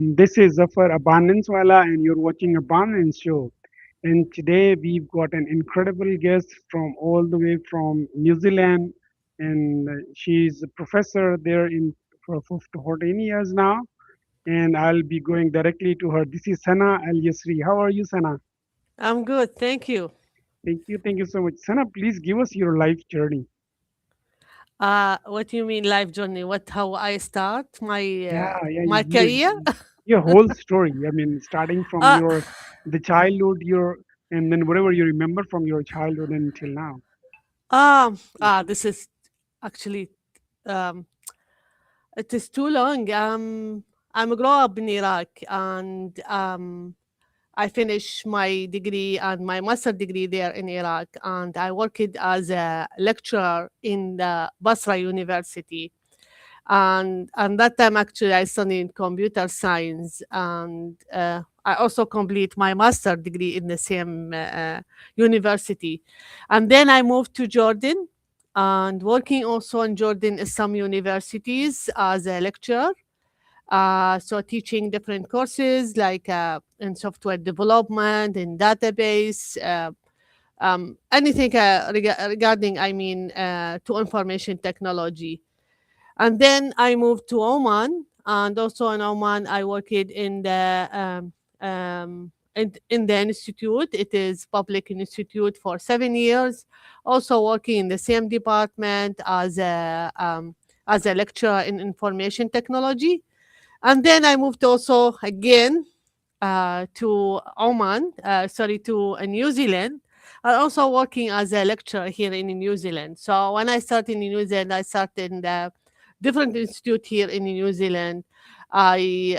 This is Zafar Abundancewala, and you're watching Abundance Show. And today we've got an incredible guest from all the way from New Zealand, and she's a professor there in for 14 years now. And I'll be going directly to her. This is Sana Alyasari. How are you, Sana? I'm good, thank you. Thank you so much. Sana, please give us your life journey. What do you mean life journey? What how I start Yeah, yeah, my career? your whole story. I mean, starting from uh, your the childhood, your and then whatever you remember from your childhood until now. this is actually um, it is too long. I'm grow up in Iraq, and I finished my degree and my master degree there in Iraq, and I worked as a lecturer in the Basra University. And that time actually I studied computer science, and I also complete my master degree in the same university. And then I moved to Jordan and working also in Jordan in some universities as a lecturer, so teaching different courses like in software development, in database, anything regarding, I mean, to information technology. And then I moved to Oman, and also in Oman, I worked in the in the institute. It is public institute for 7 years. Also working in the same department as a lecturer in information technology. And then I moved also again to Oman, sorry, to New Zealand. I also working as a lecturer here in New Zealand. So when I started in New Zealand, I started in the different institute here in New Zealand. I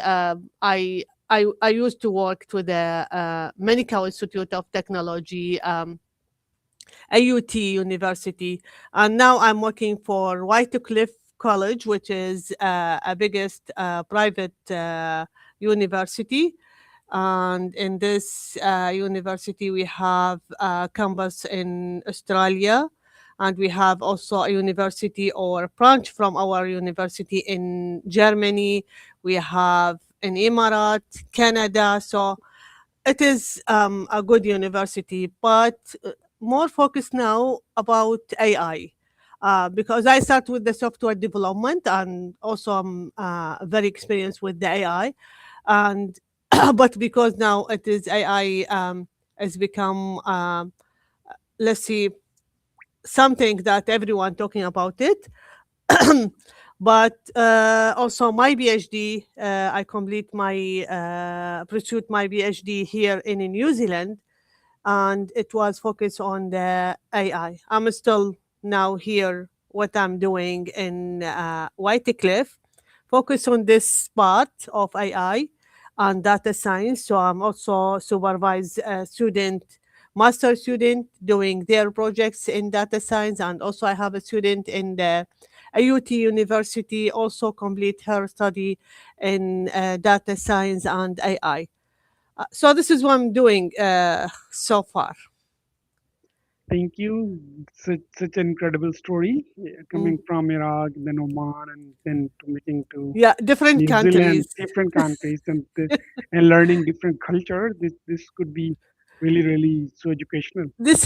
I used to work to the Medical Institute of Technology, AUT University, and now I'm working for Whitecliff College, which is a biggest private university. And in this university, we have a campus in Australia, and we have also a university or branch from our university in Germany. We have in Emirat, Canada. So it is a good university, but more focused now about AI. Because I start with the software development, and also I'm very experienced with the AI, and but because now it is AI has become let's see, something that everyone talking about it. But also my PhD, I complete my pursued my PhD here in New Zealand, and it was focused on the AI. I'm still now here. What I'm doing in Whitecliff, focus on this part of AI and data science. So I'm also supervise a student, master student doing their projects in data science, and also I have a student in the AUT University also complete her study in data science and AI. So this is what I'm doing so far. Thank you. Such an incredible story Mm. coming from Iraq, then Oman, and then to making to Yeah, different New Zealand, countries. different countries, and learning different culture. This could be really so educational. This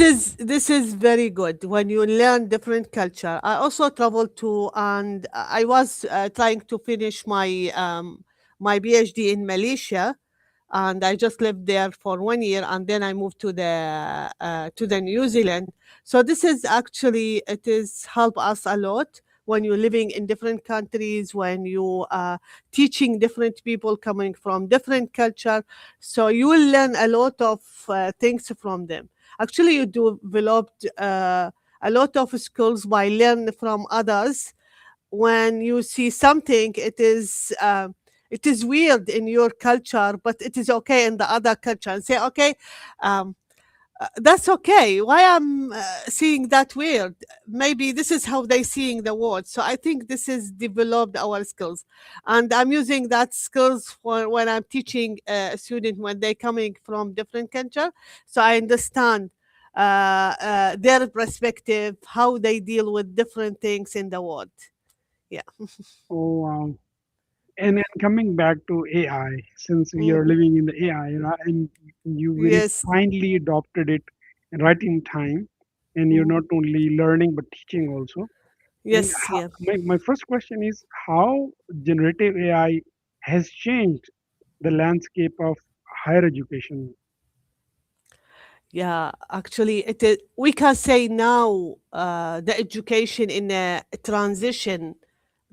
is very good when you learn different culture. I also traveled to, and I was trying to finish my PhD in Malaysia, and I just lived there for 1 year, and then I moved to the New Zealand. So this is actually, it is help us a lot when you're living in different countries, when you teaching different people coming from different culture. So you will learn a lot of things from them. Actually, you developed a lot of skills by learning from others. When you see something, it is weird in your culture, but it is okay in the other culture, and say, okay, um, that's okay. Why I'm seeing that weird? Maybe this is how they seeing the world. So I think this is developed our skills, and I'm using that skills for when I'm teaching a student when they coming from different culture. So I understand their perspective, how they deal with different things in the world. Yeah. Oh wow! And coming back to AI, since we are Mhm. living in the AI era, and you very Yes. finally adopted it right in time, and you're Mhm. not only learning but teaching also. And Yes. how, Yeah. my first question is how generative AI has changed the landscape of higher education. Yeah, actually, it is. We can say now the education in a transition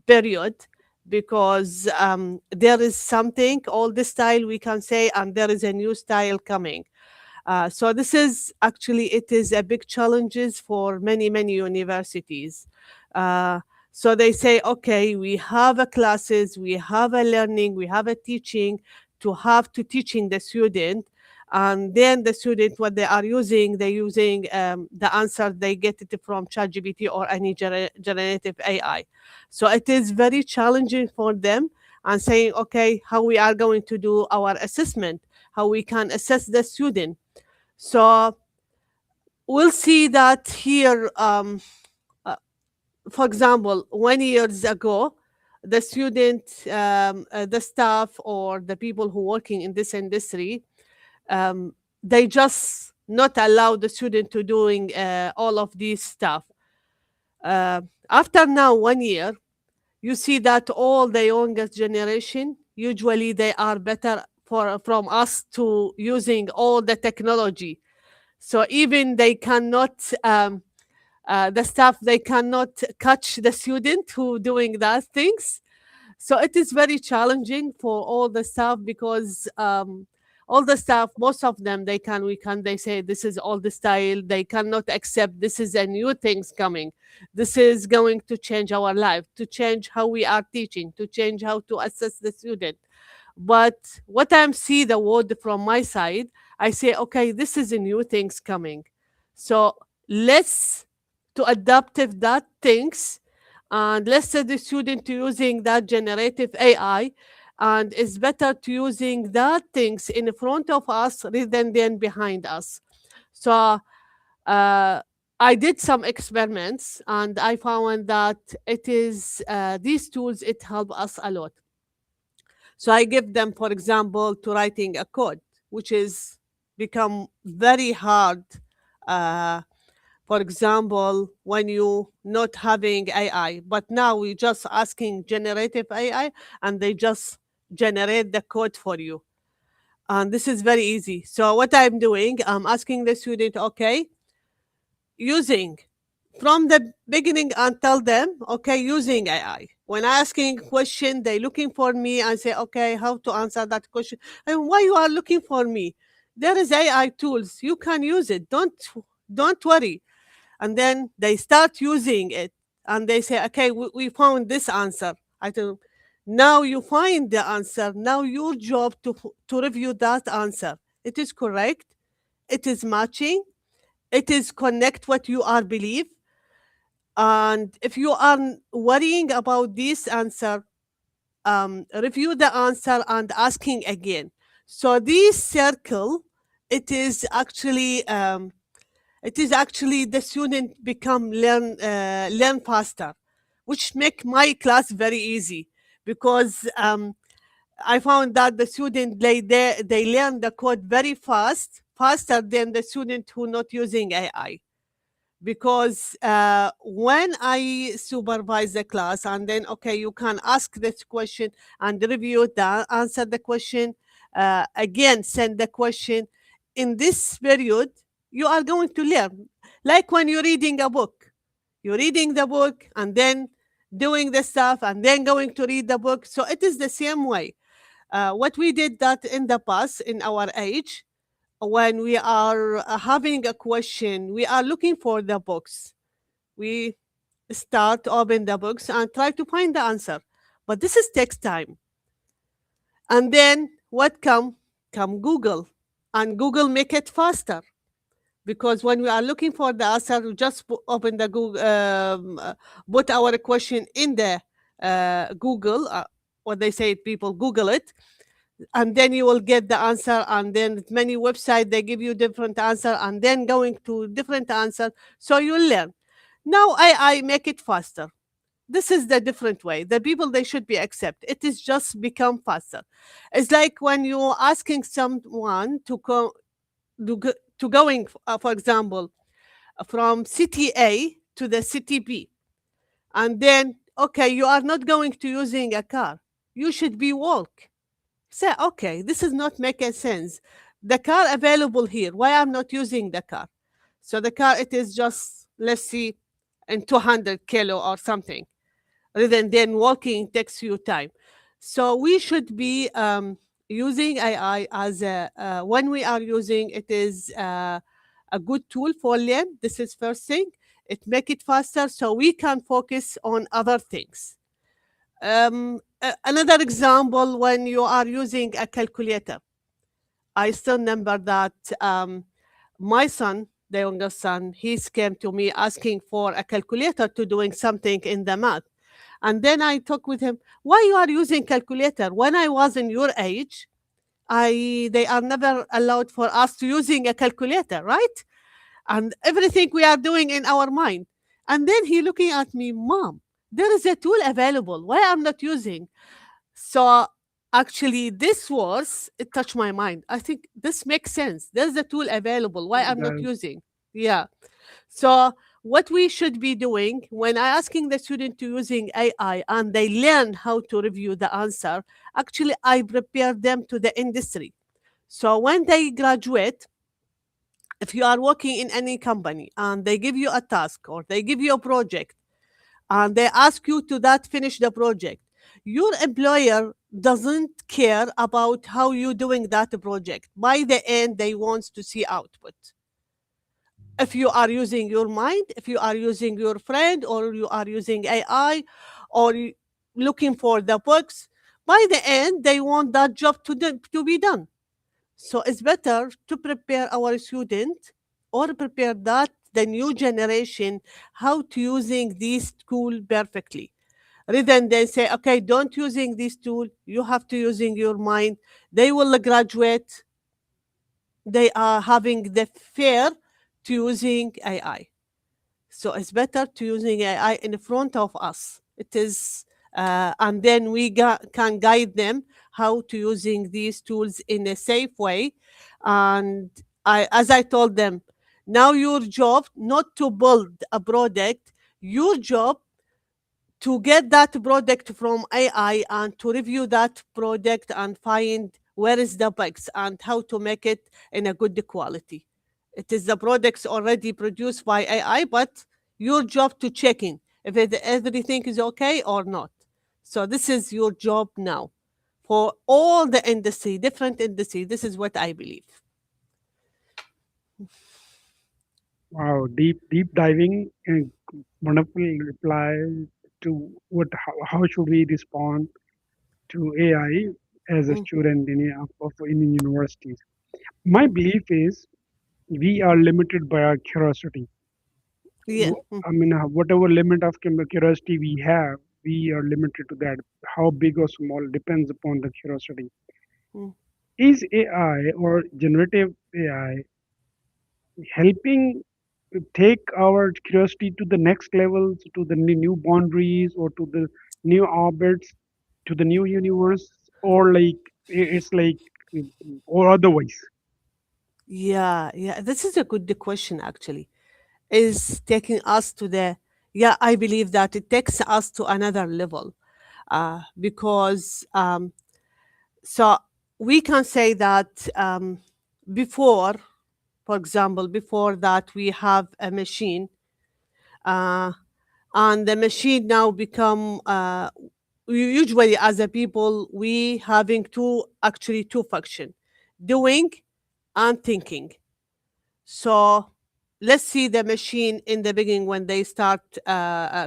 period because there is something old style we can say, and there is a new style coming. So this is actually it is a big challenges for many universities. Uh, so they say, okay, we have a classes, we have a learning, we have a teaching to have to teaching the student, and then the student what they are using, they're using the answer they get it from ChatGPT or any generative AI. So it is very challenging for them and saying, okay, how we are going to do our assessment, how we can assess the student. So we'll see that here. Uh, for example, 1 years ago, the student, the staff, or the people who working in this industry, um, they just not allow the student to doing all of these stuff. After now 1 year, you see that all the youngest generation usually they are better for from us to using all the technology. So even they cannot the staff they cannot catch the student who doing that things. So it is very challenging for all the staff because all the staff, most of them, they can we can they say this is all the style. They cannot accept this is a new things coming. This is going to change our life, to change how we are teaching, to change how to assess the student. But what I'm see the word from my side, I say, okay, this is a new things coming. So let's to adaptive that things, and let's say the student to using that generative AI, and it's better to using that things in front of us rather than behind us. So I did some experiments and I found that it is these tools it help us a lot. So I give them, for example, to writing a code, which is become very hard. Uh, for example, when you not having AI, but now we just asking generative AI, and they just generate the code for you. And this is very easy. So what I'm doing, I'm asking the student, okay, using from the beginning and tell them, okay, using AI. When asking question, they looking for me and say, okay, how to answer that question? And why you are looking for me? There is AI tools. You can use it. Don't worry. And then they start using it and they say, okay, we found this answer. I tell them, now you find the answer. Now your job to review that answer. It is correct. It is matching. It is connect what you are believe, and if you are worrying about this answer, review the answer and asking again. So this circle, it is actually the student become learn faster, which make my class very easy because I found that the student they learn the code very fast, faster than the student who not using AI. Because when I supervise the class and then okay, you can ask this question and review the answer the question, again send the question. In this period, you are going to learn, like when you're reading a book. You're reading the book and then doing the stuff and then going to read the book. So it is the same way. What we did that in the past in our age, when we are having a question, we are looking for the books. We start open the books and try to find the answer. But this is takes time. And then what come Google, and Google make it faster because when we are looking for the answer, we just open the Google, put our question in the Google. What they say, people Google it, and then you will get the answer. And then many websites they give you different answer, and then going to different answer, so you learn. Now I make it faster this is the different way. The people, they should be accept. It is just become faster. It's like when you're asking someone to go to going, for example, from city A to the city B, and then okay, you are not going to using a car. You should be walk. Say, okay, this is not making sense. The car available here. Why I'm not using the car? So the car, it is just, let's see, in 200 kilo or something. Rather than walking takes you time. So we should be using AI as when we are using it is a good tool for learn. This is first thing. It make it faster so we can focus on other things. Another example, when you are using a calculator, I still remember that my son, the youngest son, he's came to me asking for a calculator to doing something in the math. And then I talk with him, why you are using calculator? When I was in your age, I they are never allowed for us to using a calculator, right? And everything we are doing in our mind. And then he looking at me, Mom, there is a tool available. Why I'm not using? So actually, this was it touched my mind. I think this makes sense. There's a tool available. Why I'm not That, using? Yeah. So what we should be doing when I asking the student to using AI and they learn how to review the answer, actually I prepare them to the industry. So when they graduate, if you are working in any company and they give you a task or they give you a project and they ask you to that finish the project, your employer doesn't care about how you doing that project. By the end, they want to see output. If you are using your mind, if you are using your friend, or you are using AI, or looking for the books, by the end, they want that job to be done. So it's better to prepare our student or prepare that the new generation how to using this tool perfectly. Rather than say, okay, don't using this tool, you have to using your mind. They will graduate, they are having the fear to using AI. So it's better to using AI in front of us. It is, and then we can guide them how to using these tools in a safe way. And as I told them, now your job not to build a product, your job to get that product from AI and to review that product and find where is the bugs and how to make it in a good quality. It is the products already produced by AI, but your job to checking if everything is okay or not. So this is your job now for all the industry, different industry. This is what I believe. wow, deep diving and wonderful reply to what how should we respond to AI as a Mm, student in universities. My belief is we are limited by our curiosity. yeah. Mm, I mean, whatever limit of curiosity we have, we are limited to that. How big or small depends upon the curiosity. mm. Is AI or generative AI helping to take our curiosity to the next levels, to the new boundaries, or to the new orbits, to the new universe, or like it's like or otherwise? Yeah, yeah. This is a good question actually. Is taking us to the, yeah, I believe that it takes us to another level, because so we can say that before, for example, before that we have a machine, uh, and the machine now become usually as a people we having two function, doing and thinking. So let's see the machine in the beginning when they start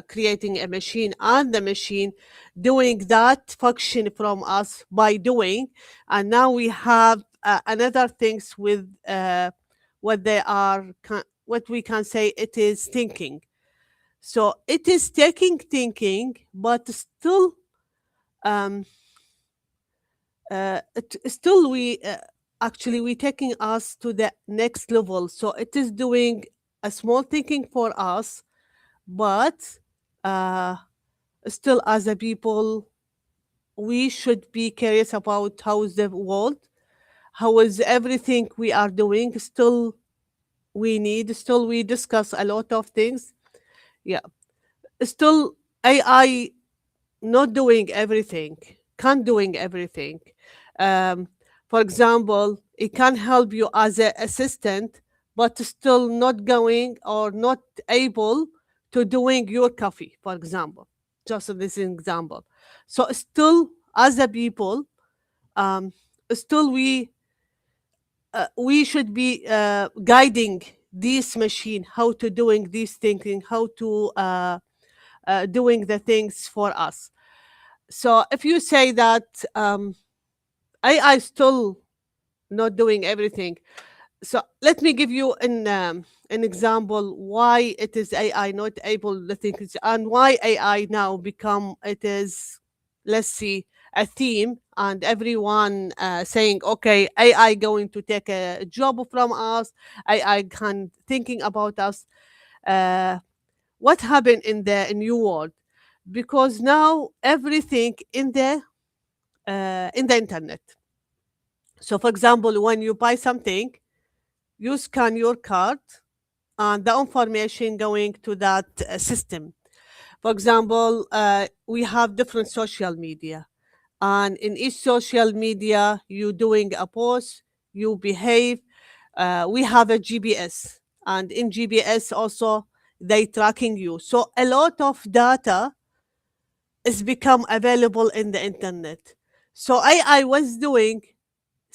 creating a machine, and the machine doing that function from us by doing. And now we have another things with what they are, what we can say it is thinking. So it is taking thinking, but still um, still we actually we taking us to the next level, so it is doing a small thinking for us, but uh, Still, as a people, we should be curious about how is the world, how is everything we are doing. Still we discuss a lot of things. Yeah, still AI not doing everything, can't doing everything. Um, for example, it can help you as an assistant, but still not going or not able to doing your coffee, for example. Just this example. So still, as a people, um, still we should be guiding this machine how to doing this thinking, how to doing the things for us. So if you say that AI still not doing everything, so let me give you an example why it is AI not able to think and why AI now become it is, let's see, a theme, and everyone saying okay, AI going to take a job from us, AI can thinking about us. Uh, what happened in the new world? Because now everything in the internet. So, for example, when you buy something, you scan your card and the information going to that system. For example, we have different social media, and in each social media, you doing a post, you behave. We have a GPS, and in GPS also they tracking you. So a lot of data is become available in the internet. So AI was doing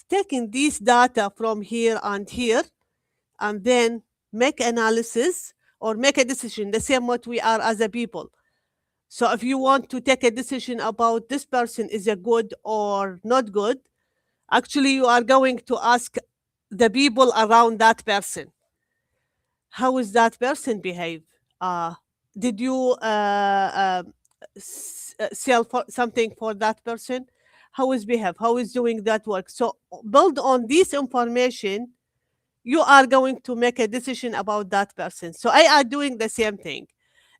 taking these data from here and here, and then make analysis or make a decision the same what we are as a people. So if you want to take a decision about this person is a good or not good, actually you are going to ask the people around that person, how is that person behave? uh, did you sell for something for that person? How is behave, how is doing that work? So build on this information, you are going to make a decision about that person. So I are doing the same thing,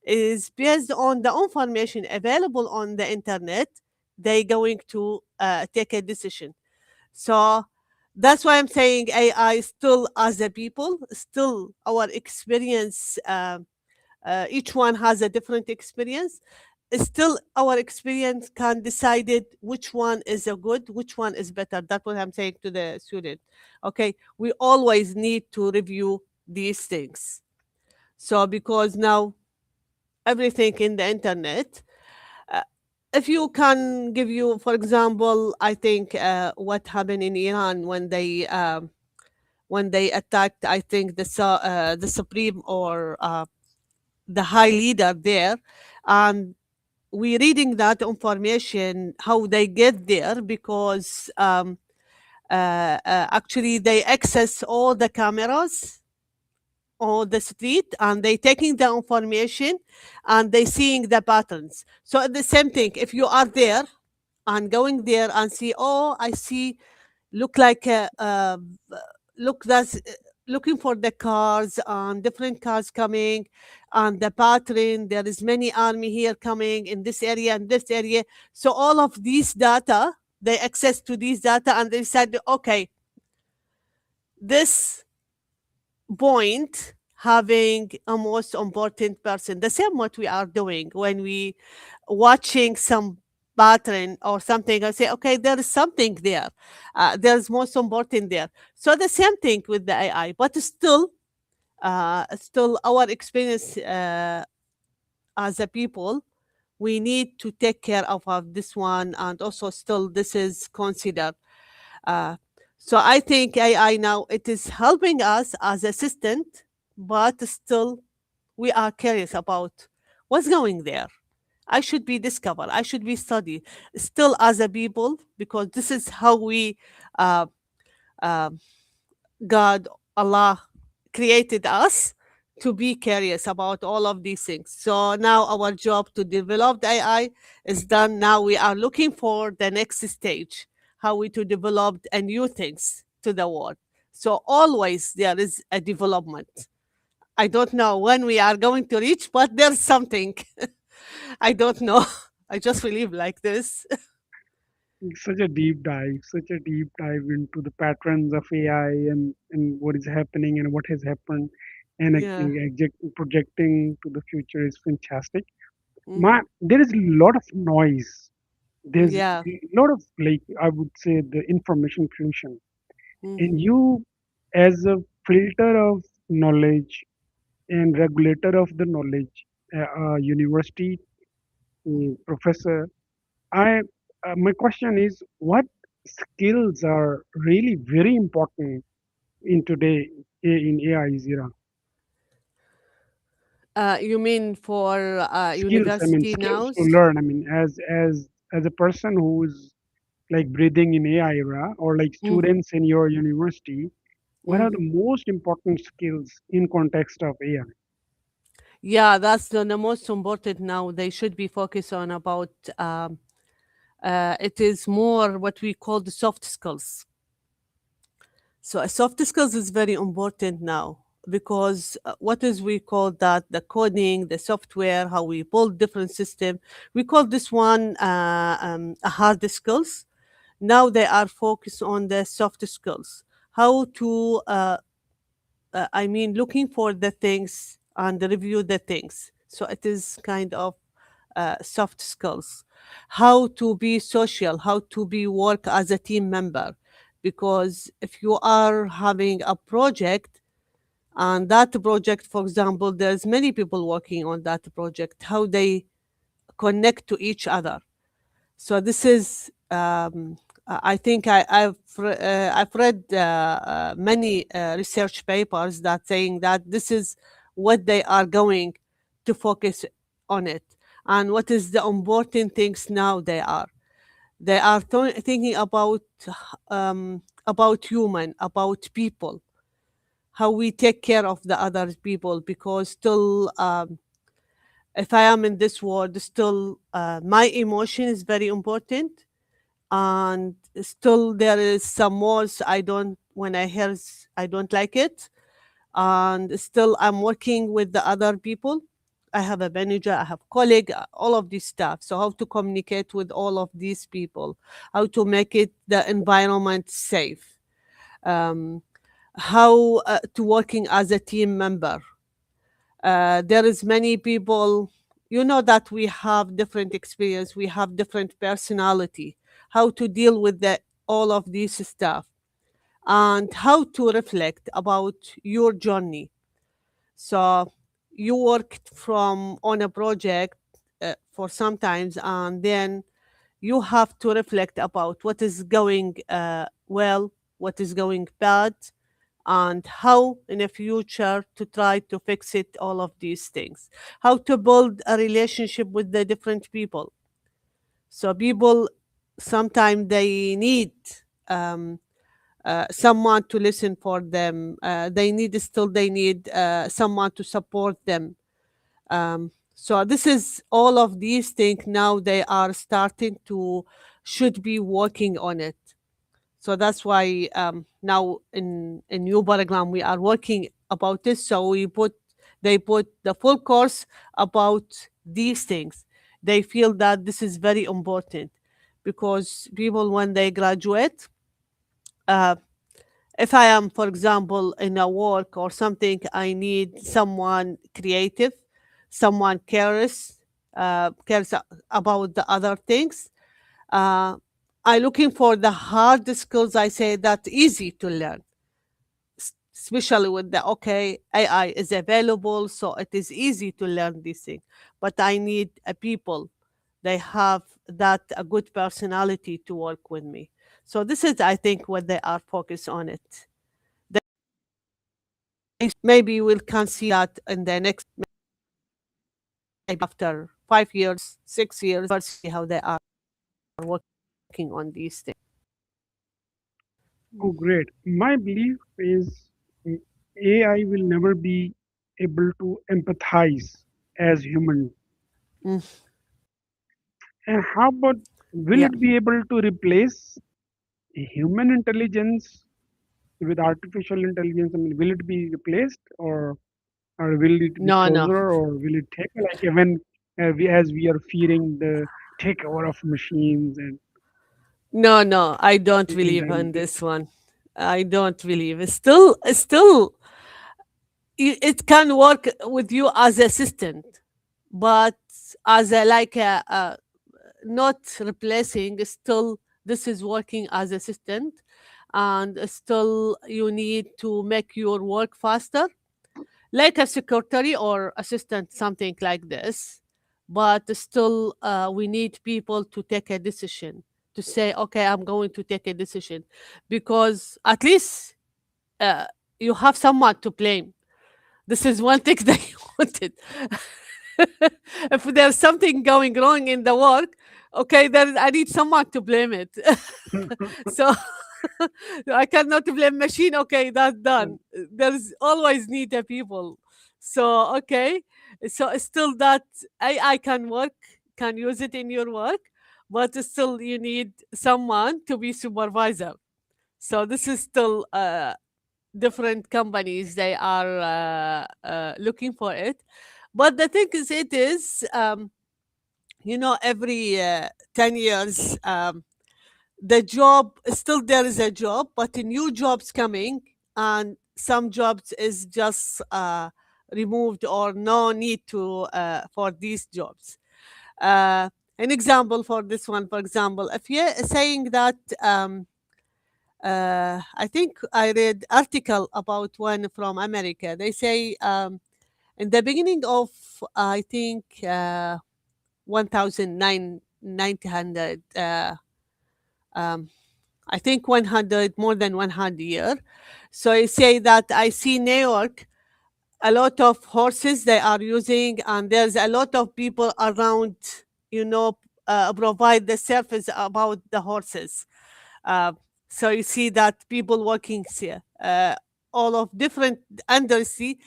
is based on the information available on the internet, they going to take a decision. So that's why I'm saying AI still as a people, still our experience, each one has a different experience. Still our experience can decide it which one is a good, which one is better. That's what I'm saying to the student. Okay, we always need to review these things. So because now everything in the internet, uh, if you can give you, for example, I think what happened in Iran when they attacked, I think the supreme or the high leader there, and we reading that information how they get there because actually they access all the cameras on the street, and they taking the information and they seeing the patterns. So the same thing, if you are there and going there and see, oh, I see, look like look that's looking for the cars and different cars coming, and the pattern, there is many army here coming in this area and this area. So all of these data, they access to these data, and they said okay, this point having a most important person, the same what we are doing when we watching some pattern or something, I say okay, there is something there, there's most important there. So the same thing with the AI, but still our experience as a people, we need to take care of this one, and also still this is considered. uh, so I think AI now it is helping us as assistant, but still we are curious about what's going there. I should be discovered. I should be studied still as a people, because this is how we, uh, uh, God, Allah created us to be curious about all of these things. So now our job to develop the AI is done. Now we are looking for the next stage, how we to develop a new things to the world. So always there is a development. I don't know when we are going to reach, but there's something. I don't know. I just believe like this. Such a deep dive into the patterns of AI and what is happening and what has happened and Yeah. projecting to the future is fantastic. Hmm. There is a lot of noise. There's Yeah. a lot of, like, I would say, the information fusion. Hmm. And you, as a filter of knowledge and regulator of the knowledge, university professor, I my question is, what skills are really very important in today in AI's era? You mean for Skills, I mean, university skills now? to learn. I mean, as a person who is like breathing in AI era, or like Mm, students in your university, what are mm. the most important skills in context of AI? Yeah, that's the most important now. They should be focused on about. It is more what we call the soft skills. So soft skills is very important now because what is we call that the coding, the software, how we build different system. We call this one a hard skills. Now they are focused on the soft skills, how to I mean, looking for the things and review the things. So it is kind of soft skills. How to be social, how to be work as a team member. Because if you are having a project and that project, for example, there's many people working on that project, how they connect to each other. So this is, I think I've read many research papers that saying that this is what they are going to focus on it, and what is the important things now they are thinking about human, about people, how we take care of the other people, because still if I am in this world, still my emotion is very important, and still there is some words I don't when I hear I don't like it, and still I'm working with the other people. I have a manager, I have colleague, all of this stuff. So how to communicate with all of these people, how to make it the environment safe, um, how to working as a team member. There is many people, you know, that we have different experience, we have different personality, how to deal with the all of this stuff, and how to reflect about your journey. So you worked from on a project for sometimes, and then you have to reflect about what is going well, what is going bad, and how in the future to try to fix it, all of these things, how to build a relationship with the different people. So people sometimes they need um, someone to listen for them, they need someone to support them. So this is all of these things now they are starting to should be working on it. So that's why now in new program we are working about this. So they put the full course about these things. They feel that this is very important because people when they graduate, uh, if I am, for example, in a work or something, I need someone creative, someone cares about the other things. Uh, I looking for the hard skills. I say that's easy to learn, especially with the okay AI is available, so it is easy to learn this thing. But I need a people. They have that a good personality to work with me. So this is, I think, what they are focused on it. Maybe we can see that in the next, maybe after 5 years, 6 years, we'll see how they are working on these things. Oh, great. My belief is AI will never be able to empathize as human. Mm, And how about, will yeah. it be able to replace human intelligence with artificial intelligence? I mean, will it be replaced, or will it be No, no. closer, or will it take like as we are fearing the takeover of machines No, no, I don't and believe then in this one. I don't believe. It's still, it can work with you as assistant, but as a like a not replacing. Still, this is working as assistant, and still you need to make your work faster, like a secretary or assistant, something like this. But still, we need people to take a decision, to say, okay, I'm going to take a decision, because at least uh, you have someone to blame. This is one thing that you wanted. If there's something going wrong in the work, okay, then I need someone to blame it. So I cannot blame machine. Okay, that's done. There's always need a people. So okay, so still that AI can work, can use it in your work, but still you need someone to be supervisor. So this is still different companies, they are looking for it. But the thing is, it is every 10 years, the job still, there is a job, but new jobs coming, and some jobs is just removed, or no need to for these jobs. uh, an example for this one, for example, if you're saying that I think I read article about one from America. They say in the beginning of, I think, 1900, um, I think 100, more than 100 year. So I say that I see New York, a lot of horses they are using, and there's a lot of people around, you know, provide the service about the horses. uh, so you see that people working here, all of different industry,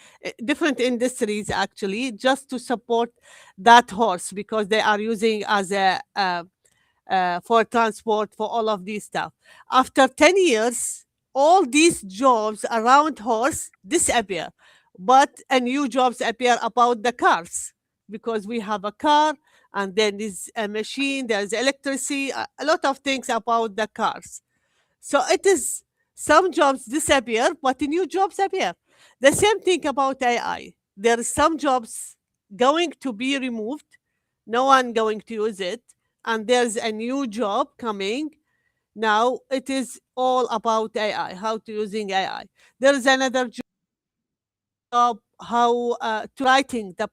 different industries actually, just to support that horse, because they are using as a for transport, for all of these stuff. After 10 years, all these jobs around horse disappear, but a new jobs appear about the cars, because we have a car, and then there's a machine, there's electricity, a lot of things about the cars. So it is, some jobs disappear, but new jobs appear. The same thing about AI. There are some jobs going to be removed, no one going to use it, and there's a new job coming. Now it is all about AI, how to using AI. There is another job, how to writing the.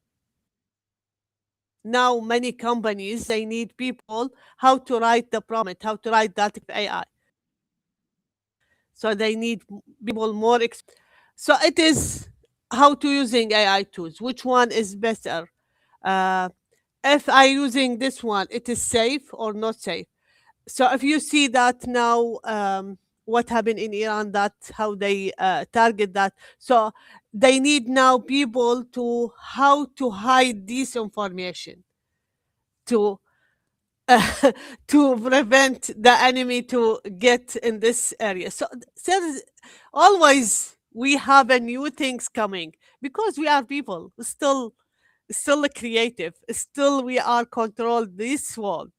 Now many companies they need people how to write the prompt, how to write that AI. So they need people more so it is how to using AI tools, which one is better. uh, if I using this one, it is safe or not safe. So if you see that now, what happened in Iran, that how they target that. So they need now people to how to hide this information, to to prevent the enemy to get in this area. So there's always, we have a new things coming, because we are people still creative, still we are controlled this world.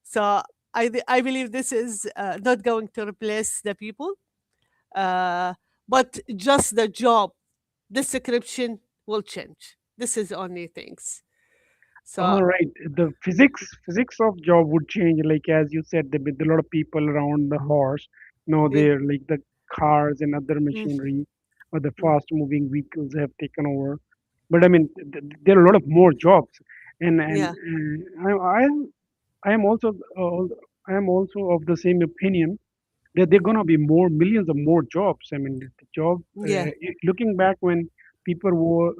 So I believe this is not going to replace the people, uh, but just the job description will change. This is only things. So all right, the physics of job would change. Like as you said, there with a lot of people around the horse. No, yeah, they're like the cars and other mm, machinery or the mm, fast moving vehicles have taken over. But I mean, there are a lot of more jobs, yeah, I am also uh, I am also of the same opinion that there are gonna be more millions of more jobs. I mean, the job. yeah, Looking back when people were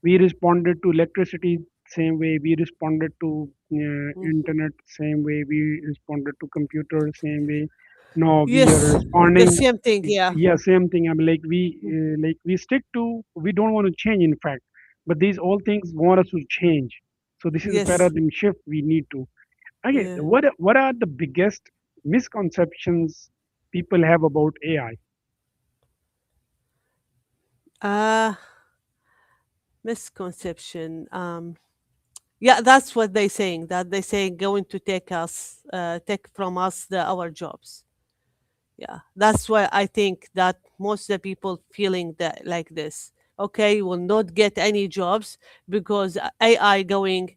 we responded to electricity same way, we responded to mm. internet same way, we responded to computer same way. Now we are Yes, the responding. same thing. Yeah. Yeah, same thing. I mean, Mm. like we stick to. We don't want to change, in fact, but these all things want us to change. So this is a Yes. paradigm shift we need to. Okay, Yeah. what are the biggest misconceptions people have about AI? Uh, Misconception. Yeah, that's what they're saying. That they're saying going to take us, take from us our jobs. Yeah, that's why I think that most of the people feeling that like this. Okay, will not get any jobs because AI going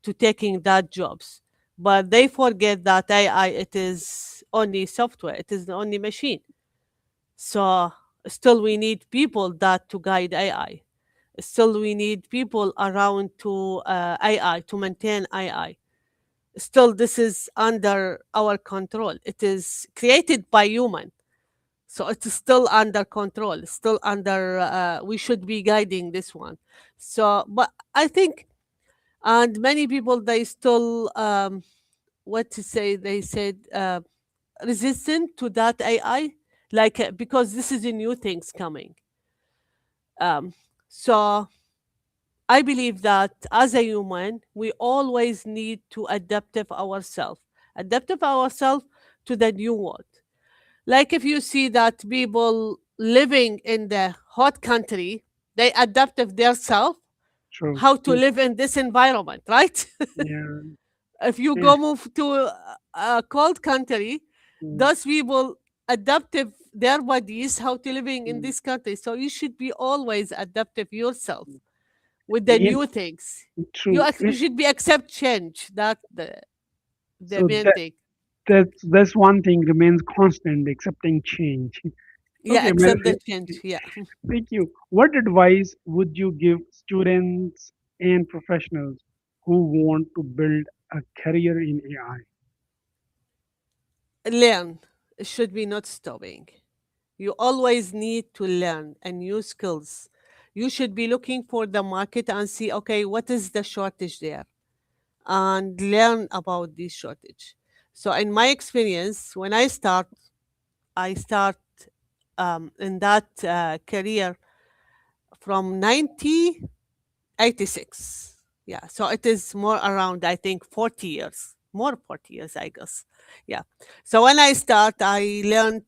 to taking that jobs. But they forget that AI it is only software. It is the only machine. So still we need people that to guide AI. Still we need people around to AI to maintain AI. Still this is under our control. It is created by human, so it's still under control, still under we should be guiding this one. So but I think, and many people they still what to say, they said resistant to that AI, like because this is a new things coming. So I believe that as a human we always need to adaptive ourselves to the new world. Like if you see that people living in the hot country, they adapted themselves True. how to Yes. live in this environment, right? Yeah. If you Yeah. go move to a cold country, Mm, those people adaptive their bodies how to living in mm, this country. So you should be always adaptive yourself mm. with the In, new things. You true. you should be accept change. That the So main thing. that's one thing remains constant, accepting change. Yeah, Okay, accept the change. Yeah. thank you. What advice would you give students and professionals who want to build a career in AI? Learn. It should be not stopping. You always need to learn and new skills. You should be looking for the market and see, okay, what is the shortage there? And learn about this shortage. So in my experience, when I start in that career from 1986. Yeah, so it is more around, I think, 40 years, more 40 years, I guess. Yeah. So when I start, I learned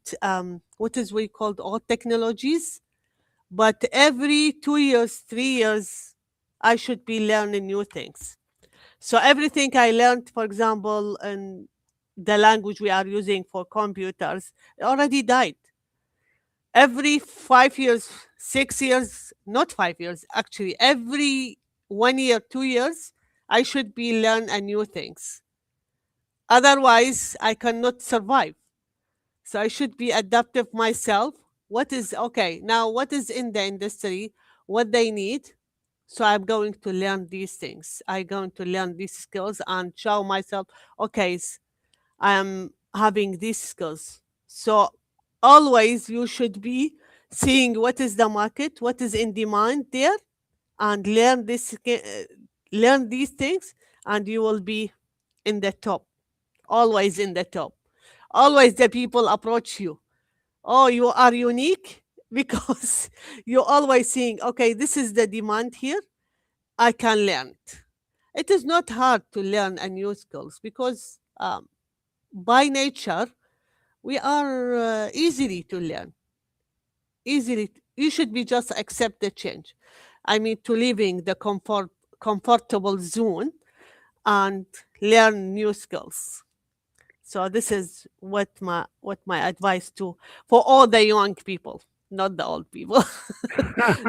what is we called all technologies, but every 2 years, 3 years, I should be learning new things. So everything I learned, for example, in the language we are using for computers, it already died. Every 5 years, 6 years, not 5 years, actually, every 1 year, 2 years, I should be learn a new things. Otherwise, I cannot survive. So I should be adaptive myself. What is okay now? What is in the industry? What they need? So I'm going to learn these things. I'm going to learn these skills and show myself. Okay, I am having these skills. So always you should be seeing what is the market, what is in demand there, and learn these things, and you will be in the top. Always in the top. Always the people approach you. Oh, you are unique because you're always seeing, okay, this is the demand here. I can learn it. It is not hard to learn a new skills because by nature we are easily to learn. You should be just accept the change. I mean, to leaving the comfortable zone and learn new skills. So this is what my advice to for all the young people, not the old people.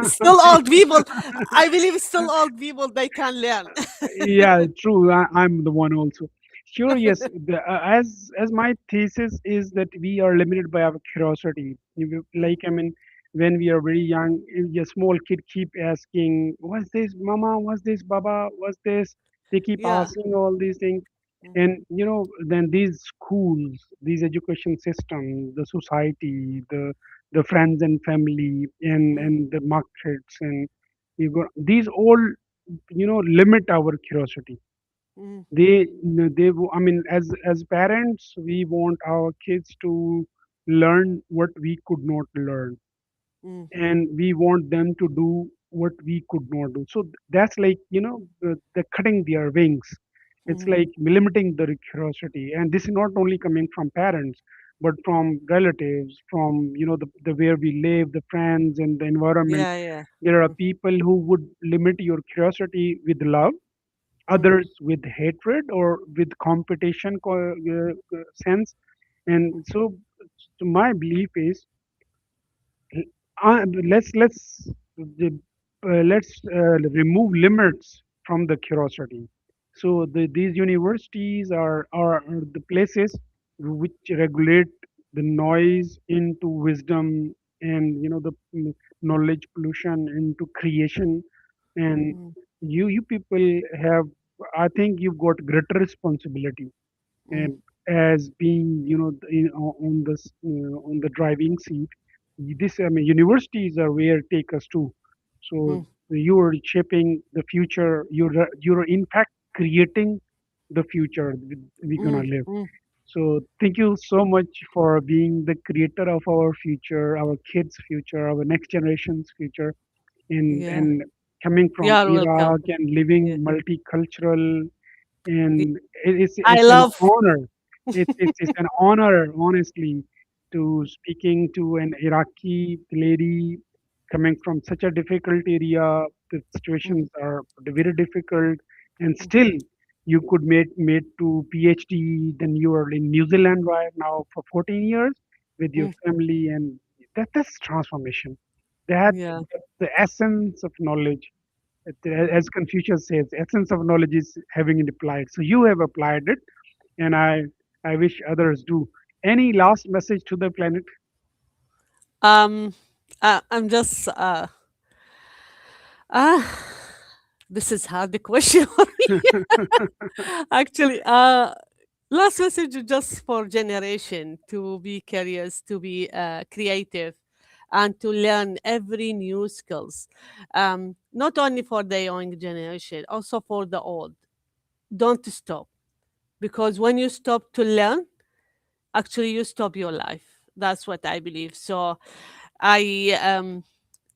Still old people. I believe still old people they can learn. Yeah, true. I'm the one also. Sure, yes. As my thesis is that we are limited by our curiosity. Mm, Like I mean, when we are very young, a small kid keep asking, "What's this, Mama? What's this, Baba? What's this?" They keep yeah. asking all these things, Mm, and then these schools, these education systems, the society, the friends and family, and mm, and the markets, and you go these all limit our curiosity. mm, I mean, as parents we want our kids to learn what we could not learn, mm, and we want them to do what we could not do. So that's like the cutting their wings. It's mm. like limiting their curiosity, and this is not only coming from parents but from relatives, from the where we live, the friends and the environment. Yeah, yeah. There are Mm, people who would limit your curiosity with love, mm, others with hatred or with competition sense. And so my belief is, let's remove limits from the curiosity. So these universities are the places which regulate the noise into wisdom, and the knowledge pollution into creation. And mm, you people have, I think you've got greater responsibility, mm, and as being, on on the driving seat. This, I mean, universities are where take us to. So mm, you are shaping the future. You're in fact creating the future we're gonna mm, live. mm. So thank you so much for being the creator of our future, our kids' future, our next generation's future, Yeah, and coming you from are welcome. Iraq and Yeah. living multicultural. Yeah. And I it's an love. honor. It's an honor, honestly, to speaking to an Iraqi lady coming from such a difficult area. The Mm, situations are very difficult, and mm, still you could made to PhD. Then you are in New Zealand right now for 14 years with your mm. family, and that's transformation. That Yeah. that's the essence of knowledge. As Confucius says, essence of knowledge is having it applied. So you have applied it, and I wish others do. Any last message to the planet? Um, I'm just ah, this is hard question for me. Actually, last message is just for generation to be curious, to be creative, and to learn every new skills. Not only for the young generation, also for the old. Don't stop, because when you stop to learn, actually you stop your life. That's what I believe. So, I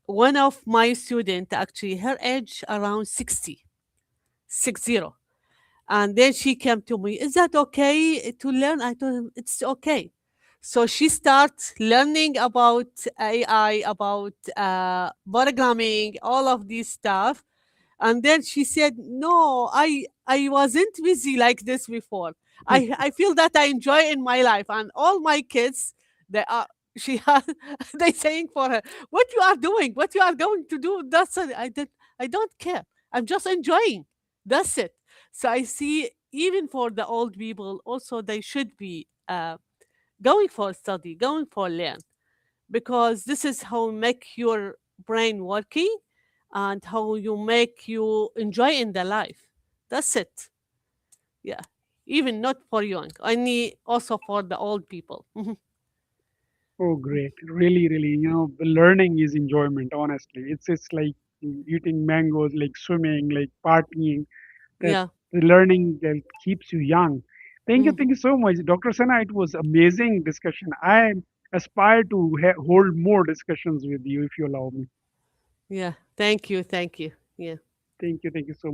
one of my student, actually her age around 60. And then she came to me, is that okay to learn? I told him it's okay. So she starts learning about AI, about programming, all of this stuff. And then she said, no, I wasn't busy like this before. I feel that I enjoy in my life. And all my kids, they are, she has, they saying for her, what you are doing, what you are going to do, that's it. I don't care. I'm just enjoying. That's it. So I see, even for the old people, also they should be going for study, going for learn, because this is how make your brain working and how you make you enjoy in the life. That's it. Yeah. Even not for young, only also for the old people. Mhm. Oh, great! Really, really, learning is enjoyment. Honestly, it's like eating mangoes, like swimming, like partying. That Yeah. the learning that keeps you young. Mm. Thank you so much, Dr. Sana. It was amazing discussion. I aspire to hold more discussions with you if you allow me. Yeah. Thank you. Thank you. Yeah. Thank you so much.